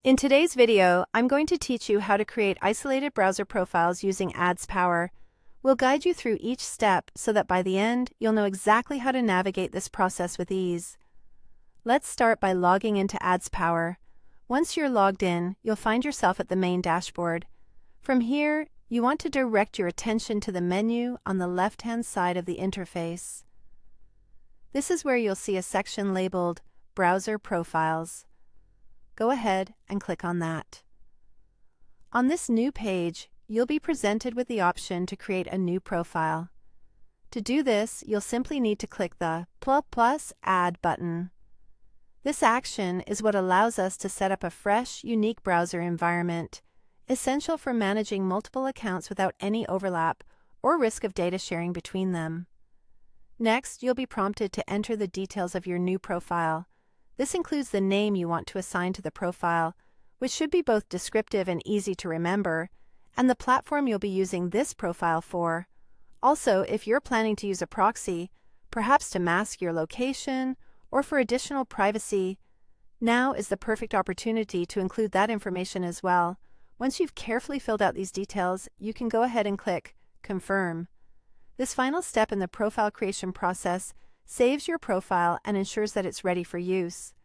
In today's video, I'm going to teach you how to create isolated browser profiles using AdsPower. We'll guide you through each step so that by the end, you'll know exactly how to navigate this process with ease. Let's start by logging into AdsPower. Once you're logged in, you'll find yourself at the main dashboard. From here, you want to direct your attention to the menu on the left-hand side of the interface. This is where you'll see a section labeled Browser Profiles. Go ahead and click on that. On this new page, you'll be presented with the option to create a new profile. To do this, you'll simply need to click the ++ Add button. This action is what allows us to set up a fresh, unique browser environment, essential for managing multiple accounts without any overlap or risk of data sharing between them. Next, you'll be prompted to enter the details of your new profile. This includes the name you want to assign to the profile, which should be both descriptive and easy to remember, and the platform you'll be using this profile for. Also, if you're planning to use a proxy, perhaps to mask your location or for additional privacy, now is the perfect opportunity to include that information as well. Once you've carefully filled out these details, you can go ahead and click Confirm. This final step in the profile creation process saves your profile and ensures that it's ready for use.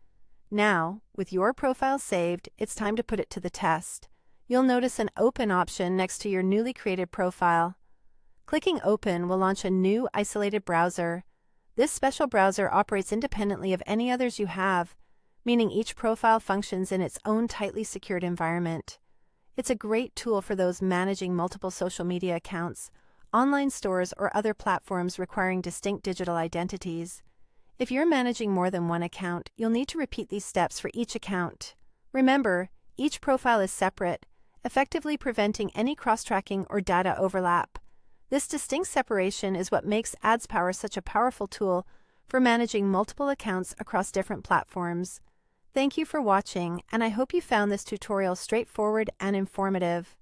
Now, with your profile saved, it's time to put it to the test. You'll notice an Open option next to your newly created profile. Clicking Open will launch a new isolated browser. This special browser operates independently of any others you have, meaning each profile functions in its own tightly secured environment. It's a great tool for those managing multiple social media accounts, online stores, or other platforms requiring distinct digital identities. If you're managing more than one account, you'll need to repeat these steps for each account. Remember, each profile is separate, effectively preventing any cross-tracking or data overlap. This distinct separation is what makes AdsPower such a powerful tool for managing multiple accounts across different platforms. Thank you for watching, and I hope you found this tutorial straightforward and informative.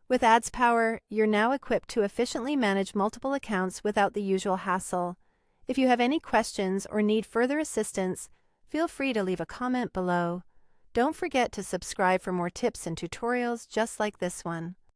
With AdsPower, you're now equipped to efficiently manage multiple accounts without the usual hassle. If you have any questions or need further assistance, feel free to leave a comment below. Don't forget to subscribe for more tips and tutorials just like this one.